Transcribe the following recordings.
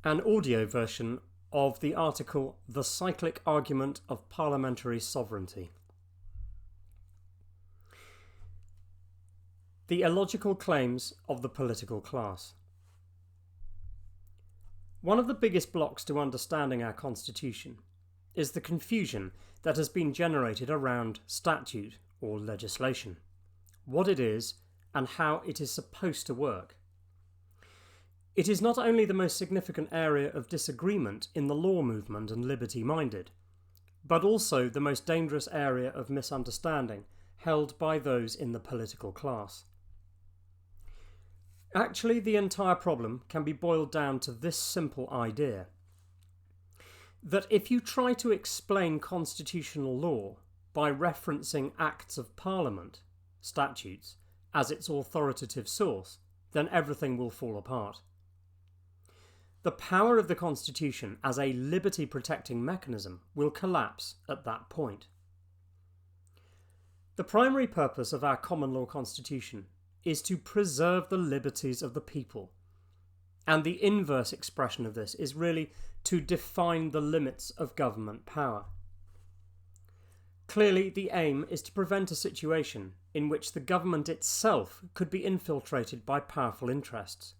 an audio version of the article The Cyclic Argument of Parliamentary Sovereignty. The illogical claims of the political class. One of the biggest blocks to understanding our constitution is the confusion that has been generated around statute or legislation, what it is and how it is supposed to work. It is not only the most significant area of disagreement in the law movement and liberty-minded, but also the most dangerous area of misunderstanding held by those in the political class. Actually, the entire problem can be boiled down to this simple idea: that if you try to explain constitutional law by referencing Acts of Parliament, statutes, as its authoritative source, then everything will fall apart. The power of the Constitution as a liberty-protecting mechanism will collapse at that point. The primary purpose of our common law constitution is to preserve the liberties of the people, and the inverse expression of this is really to define the limits of government power. Clearly, the aim is to prevent a situation in which the government itself could be infiltrated by powerful interests.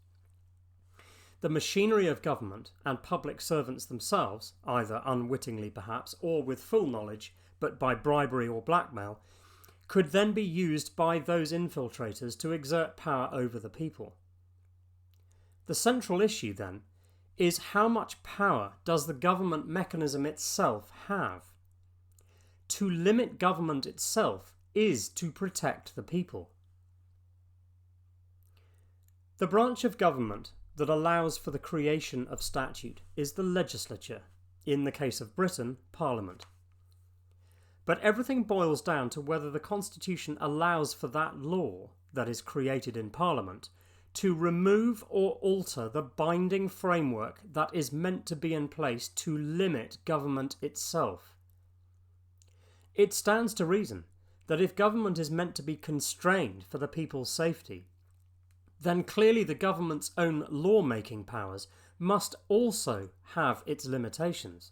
The machinery of government and public servants themselves, either unwittingly perhaps or with full knowledge but by bribery or blackmail, could then be used by those infiltrators to exert power over the people. The central issue, then, is how much power does the government mechanism itself have? To limit government itself is to protect the people. The branch of government that allows for the creation of statute is the legislature, in the case of Britain, Parliament. But everything boils down to whether the Constitution allows for that law that is created in Parliament to remove or alter the binding framework that is meant to be in place to limit government itself. It stands to reason that if government is meant to be constrained for the people's safety, then clearly the government's own law-making powers must also have its limitations.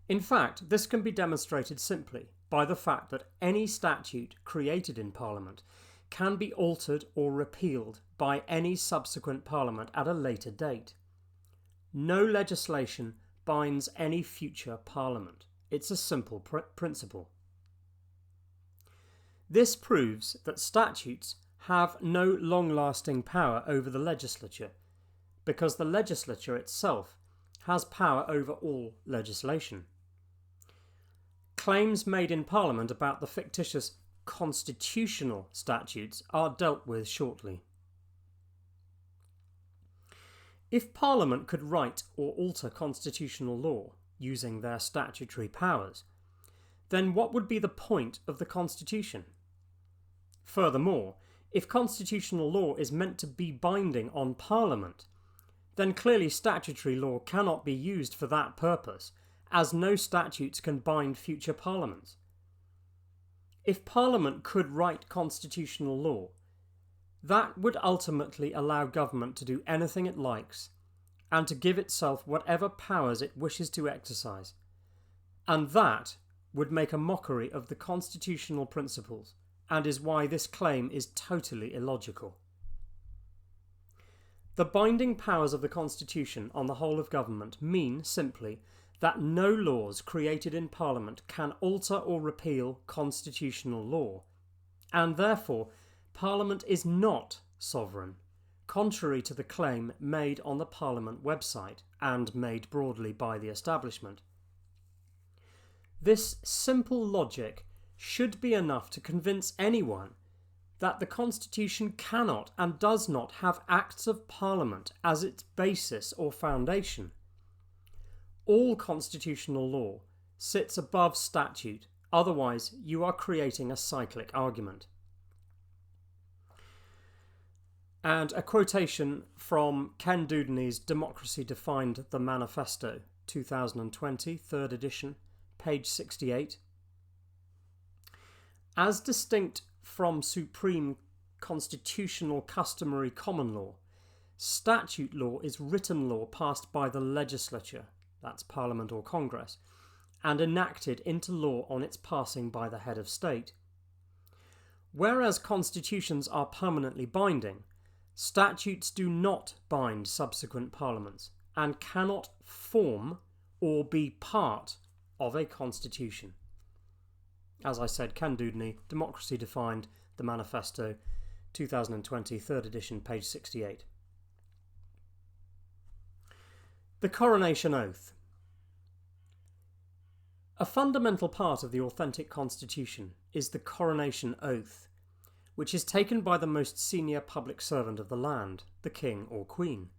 In fact, this can be demonstrated simply by the fact that any statute created in Parliament can be altered or repealed by any subsequent Parliament at a later date. No legislation binds any future Parliament. It's a simple principle. This proves that statutes have no long-lasting power over the legislature, because the legislature itself has power over all legislation. Claims made in Parliament about the fictitious constitutional statutes are dealt with shortly. If Parliament could write or alter constitutional law using their statutory powers, then what would be the point of the Constitution? Furthermore, if constitutional law is meant to be binding on Parliament, then clearly statutory law cannot be used for that purpose, as no statutes can bind future Parliaments. If Parliament could write constitutional law, that would ultimately allow government to do anything it likes, and to give itself whatever powers it wishes to exercise, and that would make a mockery of the constitutional principles, and is why this claim is totally illogical. The binding powers of the Constitution on the whole of government mean simply that no laws created in Parliament can alter or repeal constitutional law, and therefore Parliament is not sovereign, contrary to the claim made on the Parliament website and made broadly by the establishment. This simple logic should be enough to convince anyone that the Constitution cannot and does not have Acts of Parliament as its basis or foundation. All constitutional law sits above statute, otherwise you are creating a cyclic argument. And a quotation from Ken Dewdney's Democracy Defined the Manifesto, 2020, 3rd edition, page 68. As distinct from supreme constitutional customary common law, Statute law is written law passed by the legislature, that's Parliament or Congress, and enacted into law on its passing by the head of state. Whereas constitutions are permanently binding, statutes do not bind subsequent parliaments and cannot form or be part of a constitution. As I said, Ken Dewdney, Democracy Defined, The Manifesto, 2020, 3rd edition, page 68. The Coronation Oath. A fundamental part of the authentic constitution is the Coronation Oath, which is taken by the most senior public servant of the land, the King or Queen.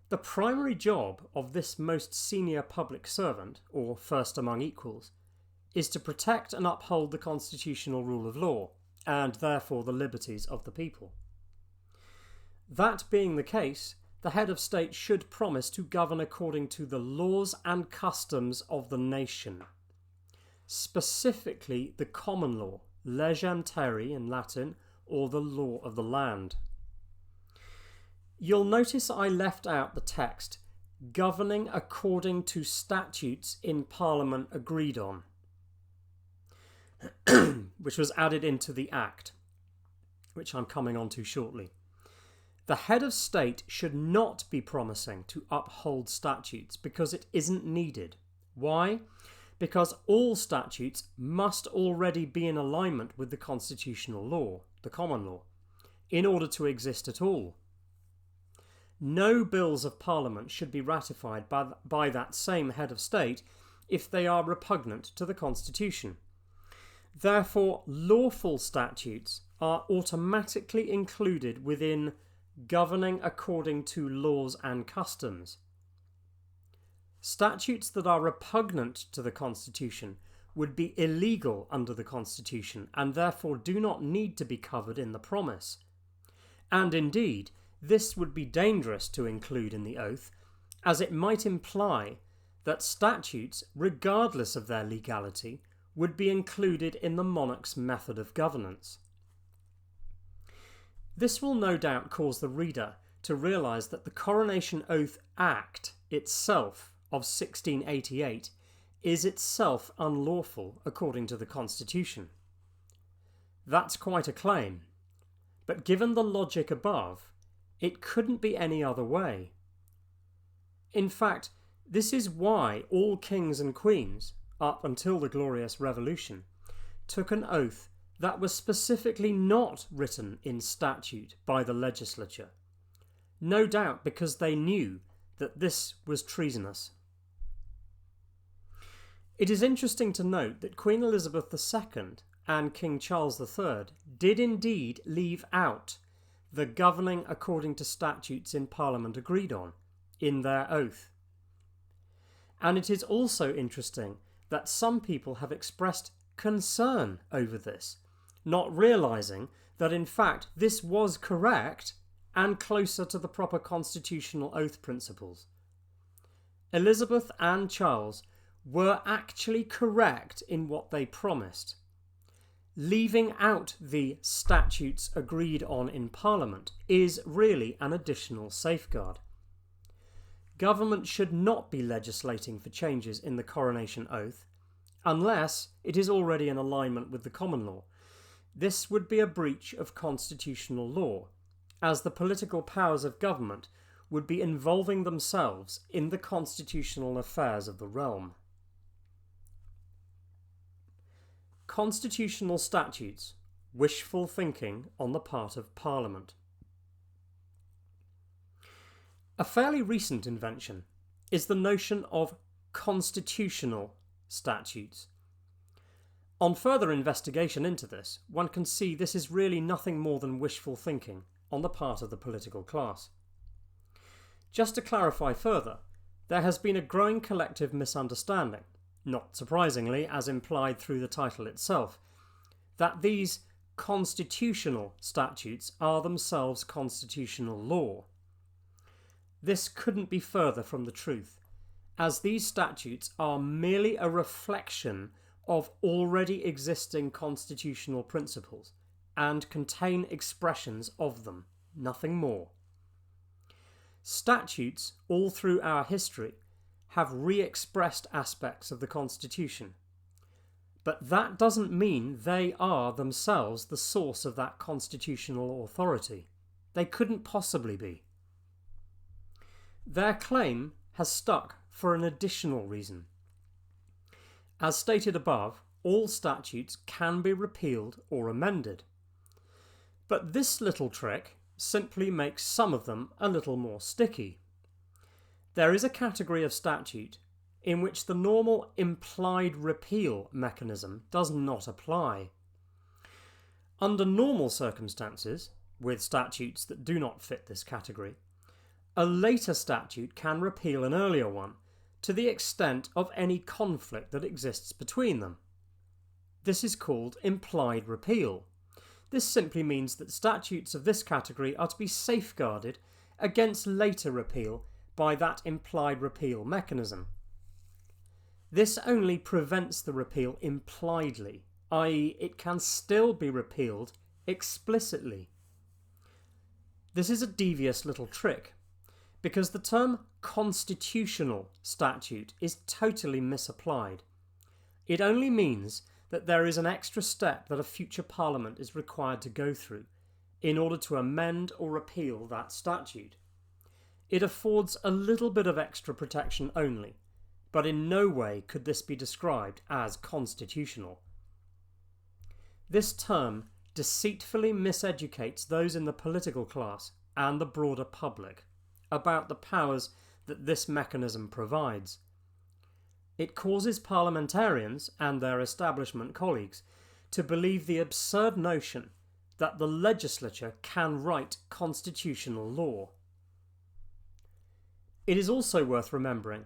The primary job of this most senior public servant, or first among equals, is to protect and uphold the constitutional rule of law, and therefore the liberties of the people. That being the case, the head of state should promise to govern according to the laws and customs of the nation, specifically the common law, legem terrae in Latin, or the law of the land. You'll notice I left out the text, governing according to statutes in Parliament agreed on, which was added into the Act, which I'm coming on to shortly. The head of state should not be promising to uphold statutes because it isn't needed. Why? Because all statutes must already be in alignment with the constitutional law, the common law, in order to exist at all. No bills of Parliament should be ratified by that same head of state if they are repugnant to the Constitution. Therefore, lawful statutes are automatically included within governing according to laws and customs. Statutes that are repugnant to the Constitution would be illegal under the Constitution and therefore do not need to be covered in the promise. And indeed, this would be dangerous to include in the oath, as it might imply that statutes, regardless of their legality, would be included in the monarch's method of governance. This will no doubt cause the reader to realise that the Coronation Oath Act itself of 1688 is itself unlawful according to the Constitution. That's quite a claim, but given the logic above, it couldn't be any other way. In fact, this is why all kings and queens, up until the Glorious Revolution, took an oath that was specifically not written in statute by the legislature, no doubt because they knew that this was treasonous. It is interesting to note that Queen Elizabeth II and King Charles III did indeed leave out the governing according to statutes in Parliament agreed on in their oath. And it is also interesting that some people have expressed concern over this, not realising that in fact this was correct and closer to the proper constitutional oath principles. Elizabeth and Charles were actually correct in what they promised. Leaving out the statutes agreed on in Parliament is really an additional safeguard. Government should not be legislating for changes in the Coronation Oath unless it is already in alignment with the common law. This would be a breach of constitutional law, as the political powers of government would be involving themselves in the constitutional affairs of the realm. Constitutional statutes, wishful thinking on the part of Parliament. A fairly recent invention is the notion of constitutional statutes. On further investigation into this, one can see this is really nothing more than wishful thinking on the part of the political class. Just to clarify further, there has been a growing collective misunderstanding, not surprisingly as implied through the title itself, that these constitutional statutes are themselves constitutional law. This couldn't be further from the truth, as these statutes are merely a reflection of already existing constitutional principles and contain expressions of them, nothing more. Statutes, all through our history, have re-expressed aspects of the Constitution. But that doesn't mean they are themselves the source of that constitutional authority. They couldn't possibly be. Their claim has stuck for an additional reason. As stated above, all statutes can be repealed or amended. But this little trick simply makes some of them a little more sticky. There is a category of statute in which the normal implied repeal mechanism does not apply. Under normal circumstances, with statutes that do not fit this category, a later statute can repeal an earlier one to the extent of any conflict that exists between them. This is called implied repeal. This simply means that statutes of this category are to be safeguarded against later repeal by that implied repeal mechanism. This only prevents the repeal impliedly, i.e. it can still be repealed explicitly. This is a devious little trick, because the term constitutional statute is totally misapplied. It only means that there is an extra step that a future Parliament is required to go through in order to amend or repeal that statute. It affords a little bit of extra protection only, but in no way could this be described as constitutional. This term deceitfully miseducates those in the political class and the broader public about the powers that this mechanism provides. It causes parliamentarians and their establishment colleagues to believe the absurd notion that the legislature can write constitutional law. It is also worth remembering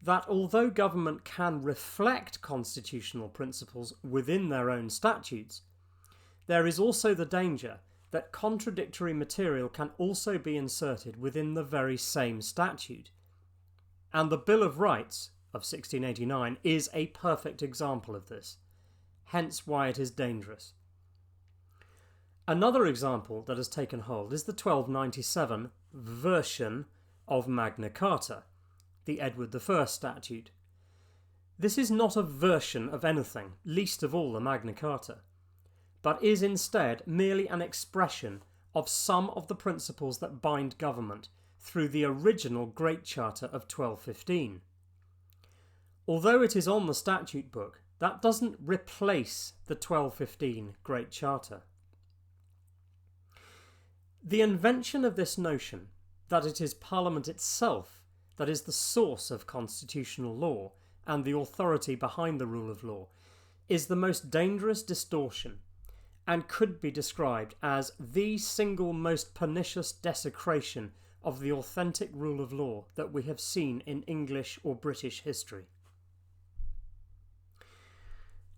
that although government can reflect constitutional principles within their own statutes, there is also the danger that contradictory material can also be inserted within the very same statute. And the Bill of Rights of 1689 is a perfect example of this, hence why it is dangerous. Another example that has taken hold is the 1297 version of Magna Carta, the Edward I statute. This is not a version of anything, least of all the Magna Carta, but is instead merely an expression of some of the principles that bind government through the original Great Charter of 1215. Although it is on the statute book, that doesn't replace the 1215 Great Charter. The invention of this notion that it is Parliament itself that is the source of constitutional law and the authority behind the rule of law is the most dangerous distortion and could be described as the single most pernicious desecration of the authentic rule of law that we have seen in English or British history.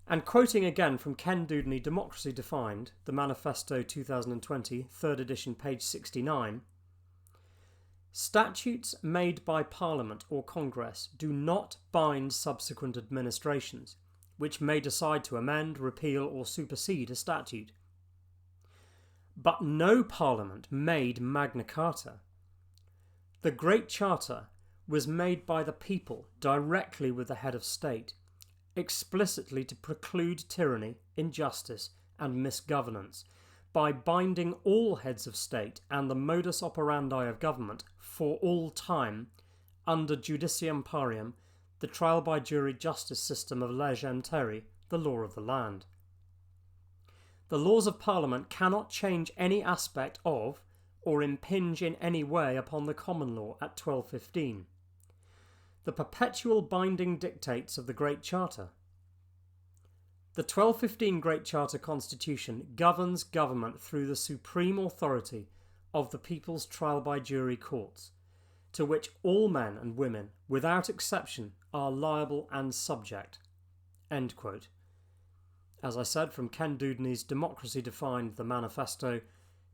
And quoting again from Ken Dewdney, Democracy Defined, the Manifesto 2020, 3rd edition, page 69, statutes made by Parliament or Congress do not bind subsequent administrations, which may decide to amend, repeal or supersede a statute. But no Parliament made Magna Carta. The Great Charter was made by the people directly with the head of state, explicitly to preclude tyranny, injustice and misgovernance, by binding all heads of state and the modus operandi of government for all time under judicium parium, the trial by jury justice system of legem terrae, the law of the land. The laws of Parliament cannot change any aspect of or impinge in any way upon the common law at 1215. The perpetual binding dictates of the Great Charter. The 1215 Great Charter Constitution governs government through the supreme authority of the People's Trial by Jury Courts, to which all men and women, without exception, are liable and subject. End quote. As I said, from Ken Dewdney's Democracy Defined, the Manifesto,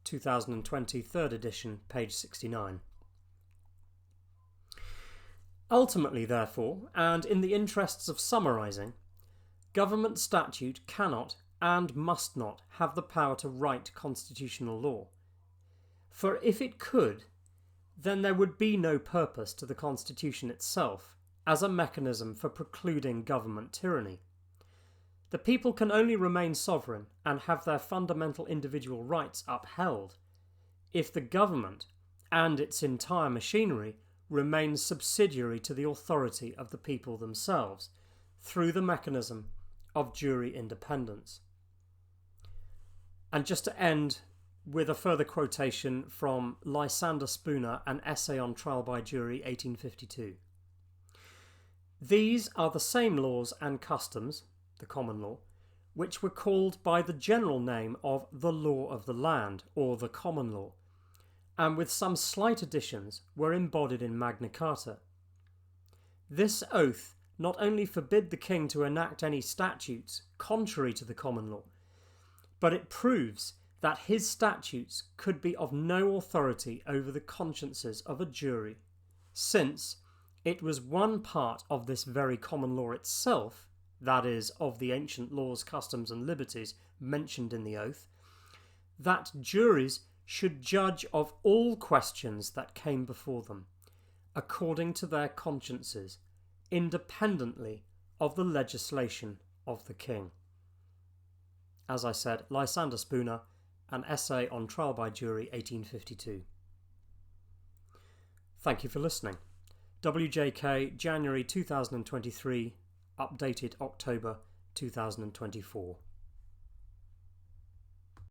2020, 3rd edition, page 69. Ultimately, therefore, and in the interests of summarising, government statute cannot and must not have the power to write constitutional law. For if it could, then there would be no purpose to the Constitution itself as a mechanism for precluding government tyranny. The people can only remain sovereign and have their fundamental individual rights upheld if the government and its entire machinery remains subsidiary to the authority of the people themselves through the mechanism of jury independence. And just to end with a further quotation from Lysander Spooner, An Essay on Trial by Jury, 1852. These are the same laws and customs, the common law, which were called by the general name of the law of the land, or the common law, and with some slight additions were embodied in Magna Carta. This oath not only forbid the king to enact any statutes contrary to the common law, but it proves that his statutes could be of no authority over the consciences of a jury, since it was one part of this very common law itself, that is, of the ancient laws, customs and liberties mentioned in the oath, that juries should judge of all questions that came before them, according to their consciences, independently of the legislation of the king. As I said, Lysander Spooner, An Essay on Trial by Jury, 1852. Thank you for listening. WJK, January 2023, updated October 2024.